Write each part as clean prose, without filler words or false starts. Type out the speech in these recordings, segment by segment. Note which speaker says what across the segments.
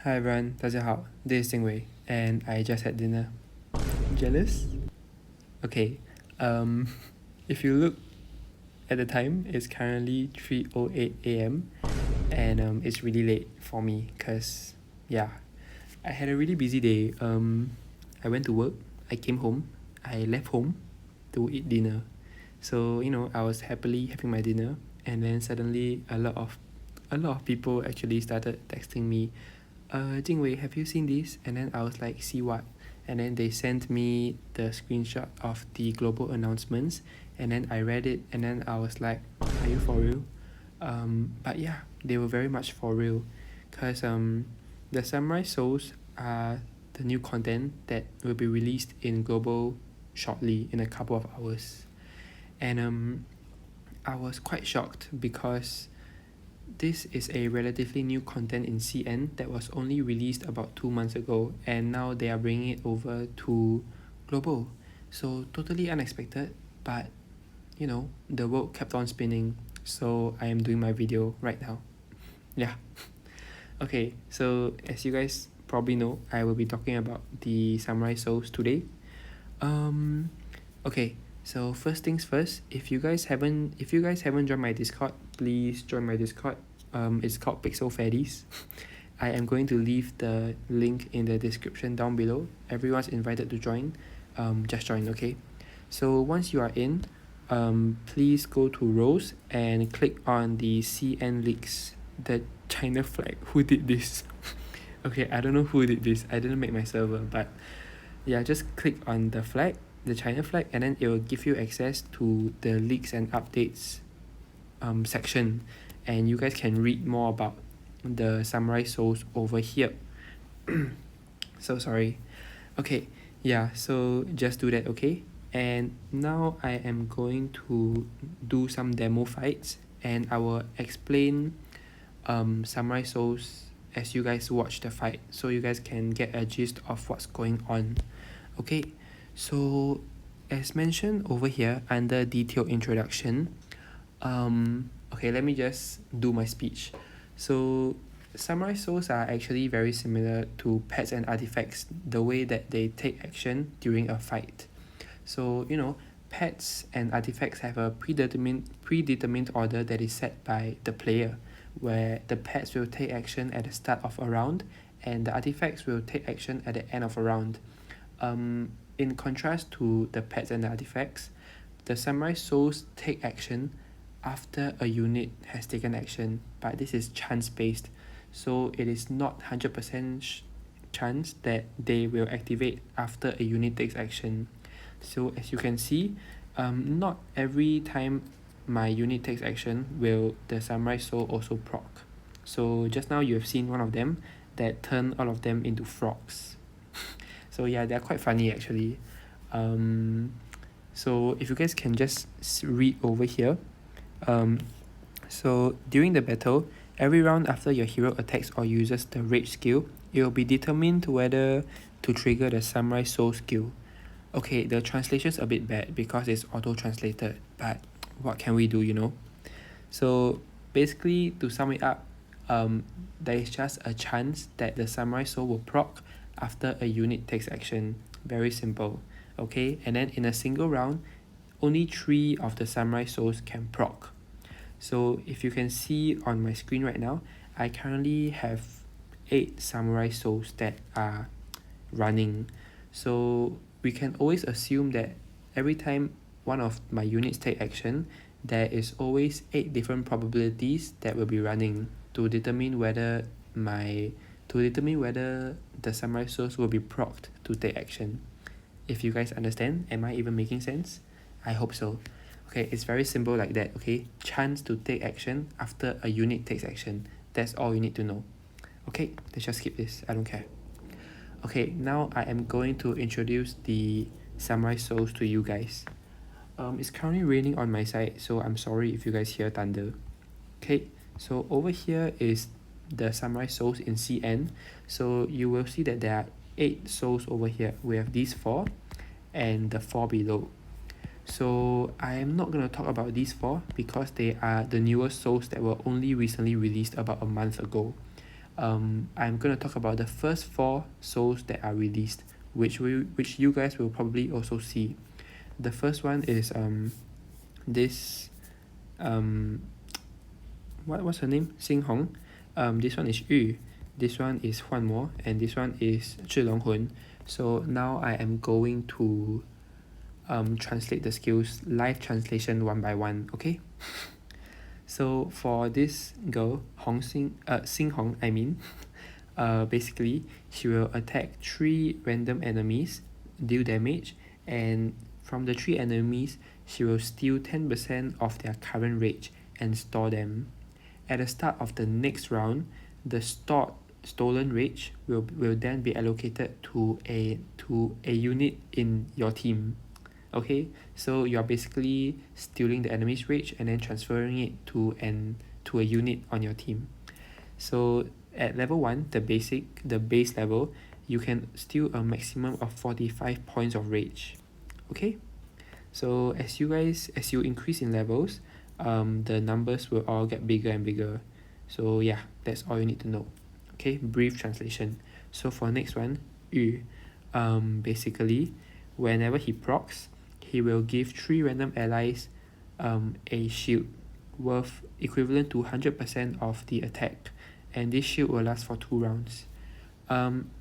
Speaker 1: Hi everyone, 大家好, this is Jingwei, and I just had dinner. Jealous? Okay, um, if you look at the time, it's currently 3:08 a.m. and it's really late for me because, yeah, I had a really busy day. I went to work, I came home, I left home to eat dinner. So, I was happily having my dinner, and then suddenly a lot of people actually started texting me, Jingwei, have you seen this? And then I was like, see what? And then they sent me the screenshot of the global announcements, and then I read it, and then I was like, are you for real? But yeah, they were very much for real, cause the samurai souls are the new content that will be released in global shortly in a couple of hours, and I was quite shocked because this is a relatively new content in CN that was only released about 2 months ago, and now they are bringing it over to global. So totally unexpected, but the world kept on spinning, so I am doing my video right now. Yeah. Okay, so as you guys probably know, I will be talking about the samurai souls today. Um okay, so first things first, if you guys haven't joined my Discord, please join my Discord. It's called Pixel Faddies. I am going to leave the link in the description down below. Everyone's invited to join. Just join, okay? So once you are in, please go to roles and click on the CN leaks, the China flag. Who did this? Okay, I don't know who did this. I didn't make my server, but yeah, just click on the flag, the China flag, and then it will give you access to the leaks and updates section, and you guys can read more about the samurai souls over here. So sorry. Okay, yeah, so just do that, okay? And now I am going to do some demo fights, and I will explain samurai souls as you guys watch the fight, so you guys can get a gist of what's going on. Okay, so as mentioned over here under detailed introduction, okay, let me just do my speech. So samurai souls are actually very similar to pets and artifacts, the way that they take action during a fight. So pets and artifacts have a predetermined order that is set by the player, where the pets will take action at the start of a round and the artifacts will take action at the end of a round. In contrast to the pets and the artifacts, the samurai souls take action after a unit has taken action, but this is chance based, so it is not 100% chance that they will activate after a unit takes action. So as you can see, not every time my unit takes action will the samurai soul also proc. So just now you have seen one of them that turned all of them into frogs. So yeah, they're quite funny actually. So if you guys can just read over here. So during the battle, every round after your hero attacks or uses the rage skill, it will be determined whether to trigger the samurai soul skill. Okay, the translation's a bit bad because it's auto-translated, but what can we do? So basically, to sum it up, there is just a chance that the samurai soul will proc after a unit takes action. Very simple. Okay, and then in a single round, only 3 of the samurai souls can proc. So if you can see on my screen right now, I currently have 8 samurai souls that are running. So we can always assume that every time one of my units take action, there is always 8 different probabilities that will be running to determine whether the samurai souls will be procced to take action. If you guys understand, am I even making sense? I hope so. Okay, it's very simple like that, okay? Chance to take action after a unit takes action. That's all you need to know. Okay, let's just skip this. I don't care. Okay, now I am going to introduce the samurai souls to you guys. It's currently raining on my side, so I'm sorry if you guys hear thunder. Okay, so over here is the samurai souls in CN. So you will see that there are 8 souls over here. We have these 4 and the 4 below. So I am not going to talk about these 4 because they are the newest souls that were only recently released about a month ago. I'm gonna talk about the first 4 souls that are released, which you guys will probably also see. The first one is this what's her name? Xing Hong. This one is Yu. This one is Huan Mo, and this one is Zhi Long Hun. So now I am going to translate the skills, live translation one by one, okay? So for this girl, Xing Hong, I mean, basically she will attack 3 random enemies, deal damage, and from the 3 enemies, she will steal 10% of their current rage and store them. At the start of the next round, the stolen rage will then be allocated to a unit in your team. Okay, so you're basically stealing the enemy's rage and then transferring it to a unit on your team. So at level 1, the base level, you can steal a maximum of 45 points of rage. Okay, so as you increase in levels, the numbers will all get bigger and bigger. So yeah, that's all you need to know. Okay, brief translation. So for next one, Yu, basically, whenever he procs, he will give 3 random allies a shield worth equivalent to 100% of the attack, and this shield will last for 2 rounds.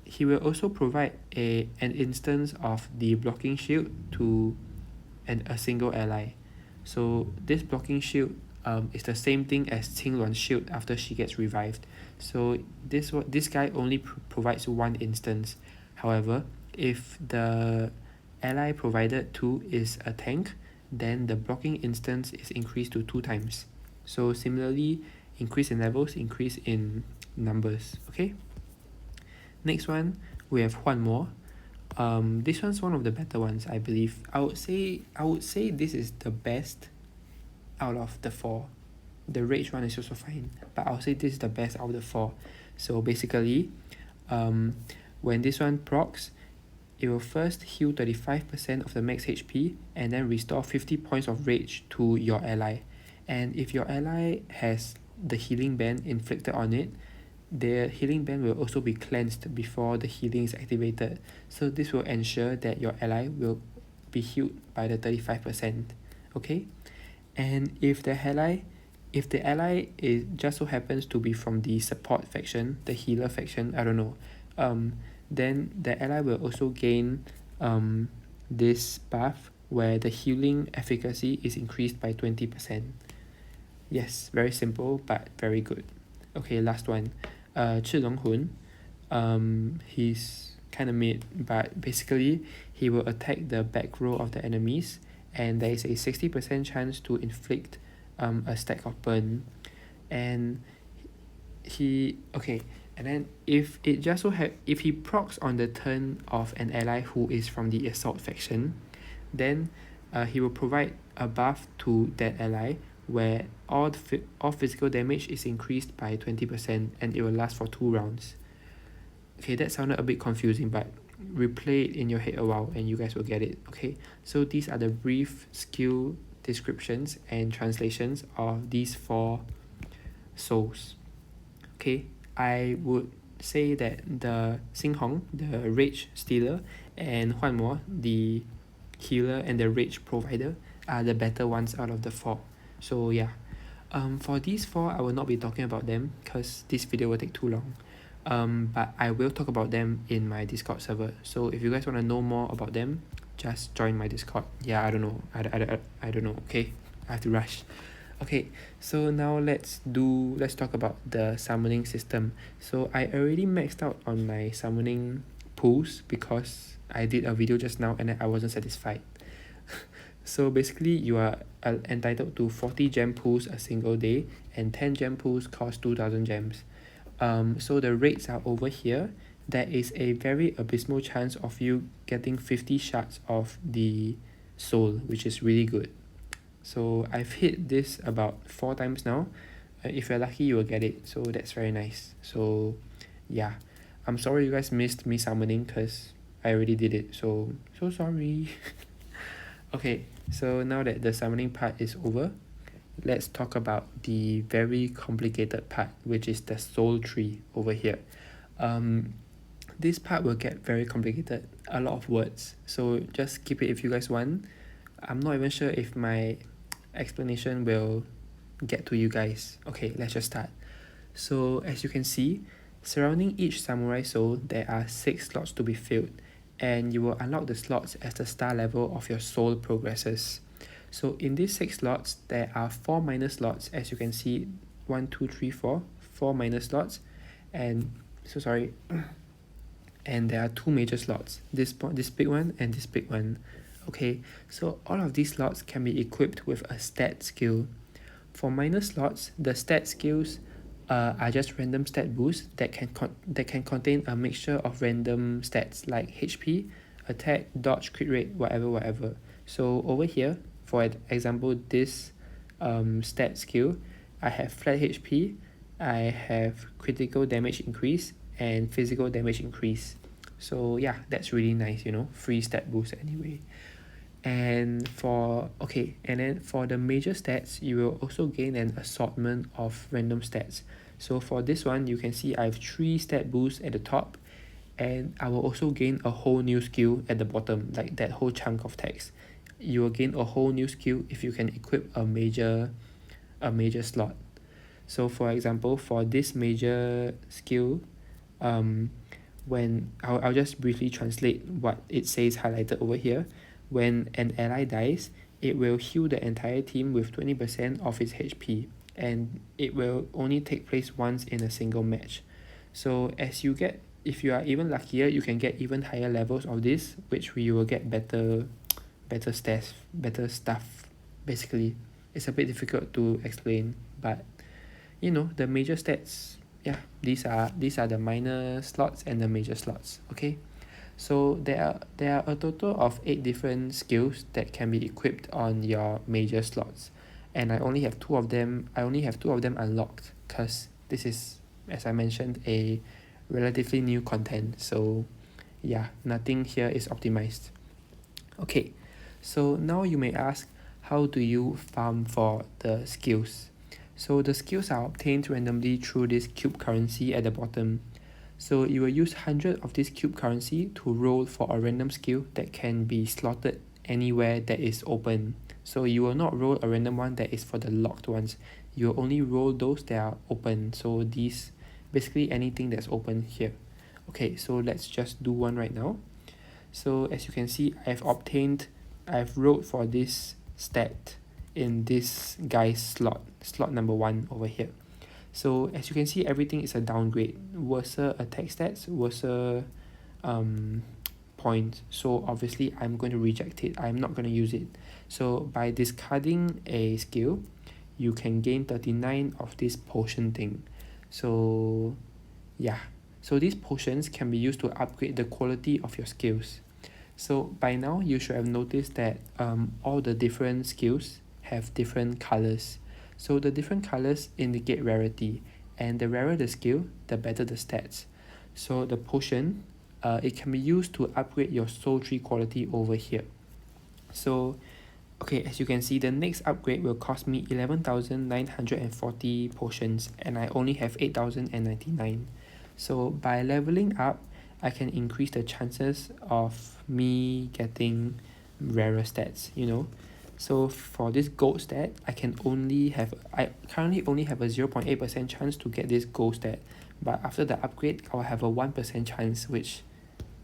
Speaker 1: He will also provide an instance of the blocking shield to a single ally. So this blocking shield is the same thing as Qing Luan's shield after she gets revived. So this guy only provides 1 instance. However, if the ally provided to is a tank, then the blocking instance is increased to 2 times. So similarly, increase in levels, increase in numbers. Okay. Next one, we have Huan Mo. This one's one of the better ones, I believe. I would say this is the best out of the 4. The rage one is also fine, but I'll say this is the best out of the 4. So basically, when this one procs, it will first heal 35% of the max HP and then restore 50 points of rage to your ally. And if your ally has the healing band inflicted on it, the healing band will also be cleansed before the healing is activated. So this will ensure that your ally will be healed by the 35%. Okay? And if the ally is just so happens to be from the support faction, the healer faction, I don't know, then the ally will also gain this buff where the healing efficacy is increased by 20%. Yes, very simple but very good. Okay, last one. Zhi Long Hun. He's kind of mid, but basically he will attack the back row of the enemies, and there is a 60% chance to inflict a stack of burn. And and then if it just so if he procs on the turn of an ally who is from the assault faction, then he will provide a buff to that ally where all physical damage is increased by 20% and it will last for 2 rounds. Okay, that sounded a bit confusing, but replay it in your head a while and you guys will get it. Okay, so these are the brief skill descriptions and translations of these 4 souls. Okay, I would say that the Xing Hong, the rage stealer, and Huan Mo, the healer and the rage provider, are the better ones out of the 4. So yeah, for these 4, I will not be talking about them because this video will take too long. But I will talk about them in my Discord server. So if you guys want to know more about them, just join my Discord. Yeah, I don't know. I don't know. Okay, I have to rush. Okay, so now let's talk about the summoning system. So I already maxed out on my summoning pools because I did a video just now and I wasn't satisfied. So basically you are entitled to 40 gem pools a single day, and 10 gem pools cost 2000 gems. So the rates are over here. There is a very abysmal chance of you getting 50 shards of the soul, which is really good. So I've hit this about 4 times now. If you're lucky, you will get it. So that's very nice. So yeah, I'm sorry you guys missed me summoning because I already did it. So sorry. Okay, so now that the summoning part is over, let's talk about the very complicated part, which is the soul tree over here. This part will get very complicated, a lot of words, so just keep it if you guys want. I'm not even sure if my explanation will get to you guys. Okay, let's just start. So as you can see, surrounding each samurai soul, there are 6 slots to be filled, and you will unlock the slots as the star level of your soul progresses. So in these 6 slots, there are 4 minor slots, as you can see, 1, 2, 3, 4, 4 minor slots, and and there are 2 major slots, this big one and this big one. Okay, so all of these slots can be equipped with a stat skill. For minor slots, the stat skills are just random stat boosts that can contain a mixture of random stats like HP, attack, dodge, crit rate, whatever. So over here, for example, this stat skill, I have flat HP, I have critical damage increase, and physical damage increase. So yeah, that's really nice, you know, free stat boost anyway. And then for the major stats, you will also gain an assortment of random stats. So for this one, you can see I have 3 stat boosts at the top, and I will also gain a whole new skill at the bottom, like that whole chunk of text. You will gain a whole new skill if you can equip a major slot. So for example, for this major skill, when I'll just briefly translate what it says highlighted over here. When an ally dies, it will heal the entire team with 20% of its HP, and it will only take place once in a single match. So if you are even luckier, you can get even higher levels of this, which we will get better stuff. Basically, it's a bit difficult to explain, but you know, the major stats, yeah, these are the minor slots and the major slots. Okay, so there are a total of 8 different skills that can be equipped on your major slots, and I only have two of them unlocked, because this is, as I mentioned, a relatively new content. So yeah, nothing here is optimized. Okay, so now you may ask, how do you farm for the skills? So the skills are obtained randomly through this cube currency at the bottom. So you will use 100 of this cube currency to roll for a random skill that can be slotted anywhere that is open. So you will not roll a random one that is for the locked ones. You will only roll those that are open. So these, basically anything that's open here. Okay, so let's just do one right now. So as you can see, I've rolled for this stat in this guy's slot number 1 over here. So as you can see, everything is a downgrade. Worse attack stats, worse points. So obviously I'm going to reject it. I'm not going to use it. So by discarding a skill, you can gain 39 of this potion thing. So yeah, so these potions can be used to upgrade the quality of your skills. So by now you should have noticed that all the different skills have different colors. So the different colors indicate rarity, and the rarer the skill, the better the stats. So the potion, it can be used to upgrade your soul tree quality over here. So okay, as you can see, the next upgrade will cost me 11,940 potions, and I only have 8,099. So by leveling up, I can increase the chances of me getting rarer stats, you know. So for this gold stat, I currently only have a 0.8% chance to get this gold stat, but after the upgrade, I'll have a 1% chance, which,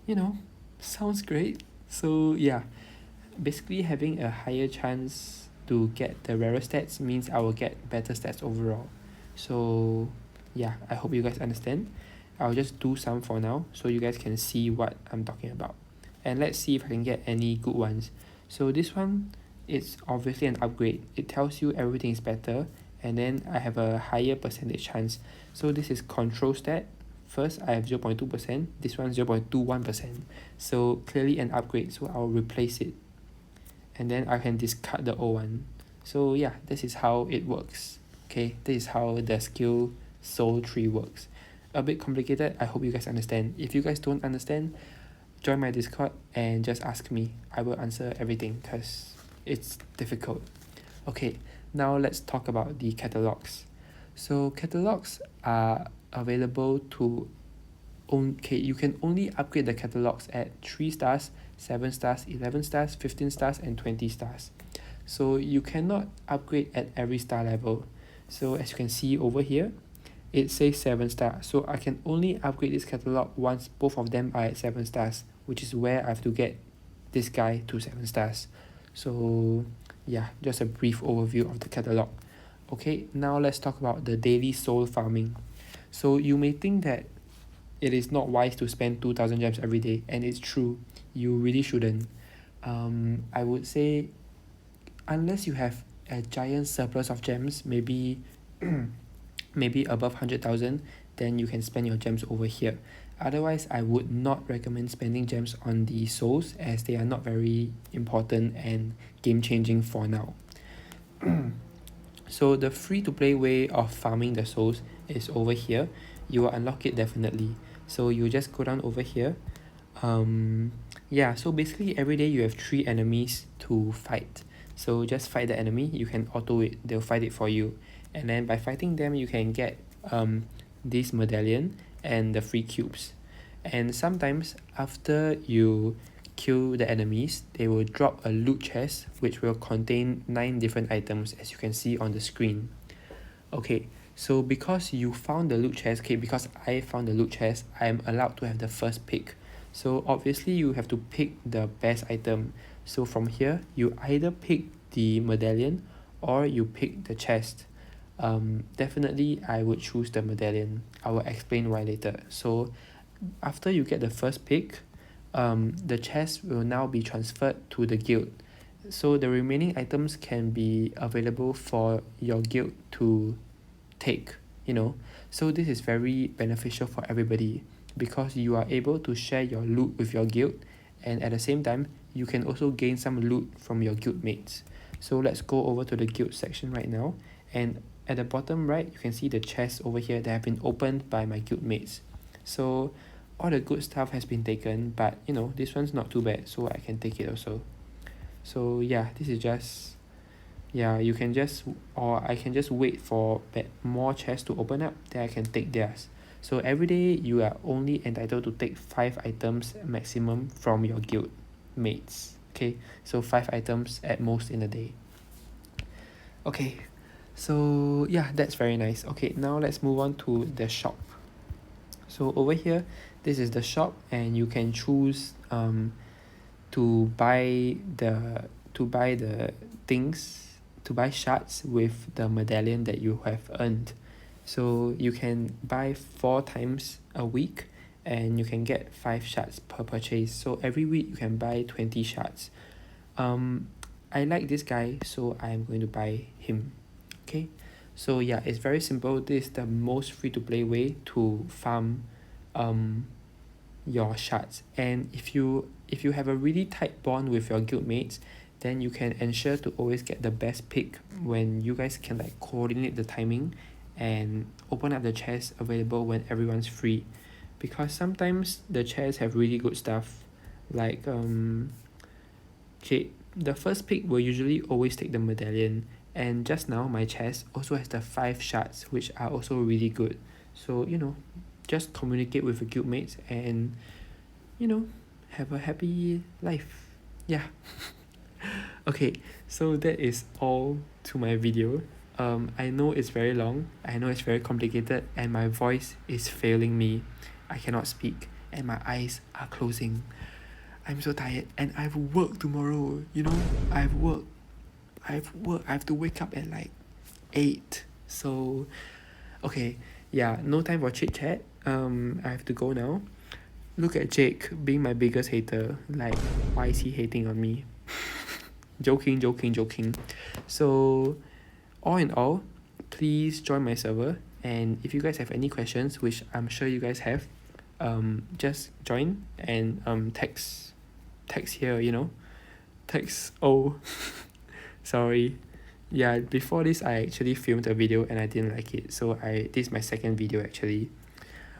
Speaker 1: you know, sounds great. So yeah, basically having a higher chance to get the rarer stats means I will get better stats overall. So yeah, I hope you guys understand. I'll just do some for now so you guys can see what I'm talking about, and let's see if I can get any good ones. So this one, it's obviously an upgrade. It tells you everything is better, and then I have a higher percentage chance. So this is control stat. First I have 0.2%, this one 0.21%. So clearly an upgrade, so I'll replace it, and then I can discard the old one. So yeah, this is how it works. Okay, this is how the skill soul tree works. A bit complicated, I hope you guys understand. If you guys don't understand, join my Discord and just ask me. I will answer everything because it's difficult. Okay, Now let's talk about the catalogs. So catalogs are available to okay, you can only upgrade the catalogs at 3 stars, 7 stars, 11 stars, 15 stars, and 20 stars. So you cannot upgrade at every star level. So as you can see over here, it says 7 stars. So I can only upgrade this catalog once both of them are at 7 stars, which is where I have to get this guy to 7 stars. So yeah, just a brief overview of the catalog. Okay, now let's talk about the daily soul farming. So you may think that it is not wise to spend 2000 gems every day, and it's true, you really shouldn't. I would say unless you have a giant surplus of gems, maybe maybe above 100,000, then you can spend your gems over here. Otherwise, I would not recommend spending gems on the souls, as they are not very important and game changing for now. So the free to play way of farming the souls is over here. You will unlock it definitely. So you just go down over here. Yeah, so basically every day you have 3 enemies to fight. So just fight the enemy, you can auto it, they'll fight it for you. And then by fighting them, you can get this medallion and the free cubes. And sometimes after you kill the enemies, they will drop a loot chest which will contain 9 different items, as you can see on the screen. Okay, so because you found the loot chest, okay, because I found the loot chest, I am allowed to have the first pick. So obviously you have to pick the best item. So from here, you either pick the medallion or you pick the chest. Definitely I would choose the medallion. I will explain why later. So after you get the first pick, the chest will now be transferred to the guild. So the remaining items can be available for your guild to take, you know. So this is very beneficial for everybody because you are able to share your loot with your guild, and at the same time you can also gain some loot from your guild mates. So let's go over to the guild section right now, and at the bottom right you can see the chests over here that have been opened by my guild mates. So all the good stuff has been taken, but you know, this one's not too bad, so I can take it also. So yeah, this is just, yeah, you can just, or I can just wait for more chests to open up, then I can take theirs. So every day you are only entitled to take 5 items maximum from your guild mates. Okay, so 5 items at most in a day. Okay, so yeah, that's very nice. Okay, now let's move on to the shop. So over here, this is the shop, and you can choose to buy the things, to buy shards with the medallion that you have earned. So you can buy 4 times a week, and you can get 5 shards per purchase. So every week you can buy 20 shards. I like this guy, so I'm going to buy him. Okay, so yeah, it's very simple. This is the most free to play way to farm your shards. And if you have a really tight bond with your guild mates, then you can ensure to always get the best pick when you guys can like coordinate the timing and open up the chest available when everyone's free. Because sometimes the chests have really good stuff, like okay, the first pick will usually always take the medallion, and just now my chest also has the 5 shards, which are also really good. So you know, just communicate with your guild mates and you know, have a happy life. Yeah. Okay, so that is all to my video. I know it's very long, I know it's very complicated, and my voice is failing me. I cannot speak and my eyes are closing. I'm so tired and I have work tomorrow, you know. I have work. I have to wake up at like 8. So okay, yeah, no time for chit chat. I have to go now. Look at Jake being my biggest hater. Like, why is he hating on me? Joking. So all in all, please join my server, and if you guys have any questions, which I'm sure you guys have, just join and text here, you know, text. Oh sorry, yeah, before this I actually filmed a video and I didn't like it, so this is my second video actually.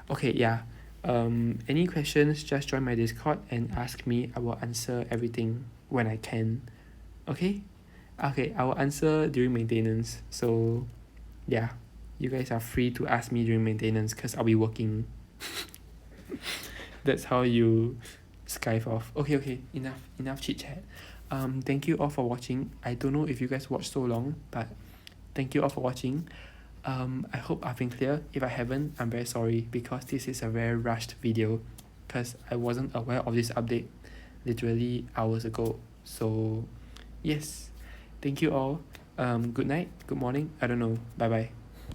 Speaker 1: Okay, yeah, any questions, just join my Discord and ask me. I will answer everything when I can. Okay, Okay, I will answer during maintenance. So yeah, you guys are free to ask me during maintenance because I'll be working. That's how you Skype off. Okay, enough chit chat. Thank you all for watching. I don't know if you guys watched so long, but thank you all for watching. I hope I've been clear. If I haven't, I'm very sorry because this is a very rushed video because I wasn't aware of this update literally hours ago. So yes, thank you all. Good night, good morning, I don't know. Bye bye.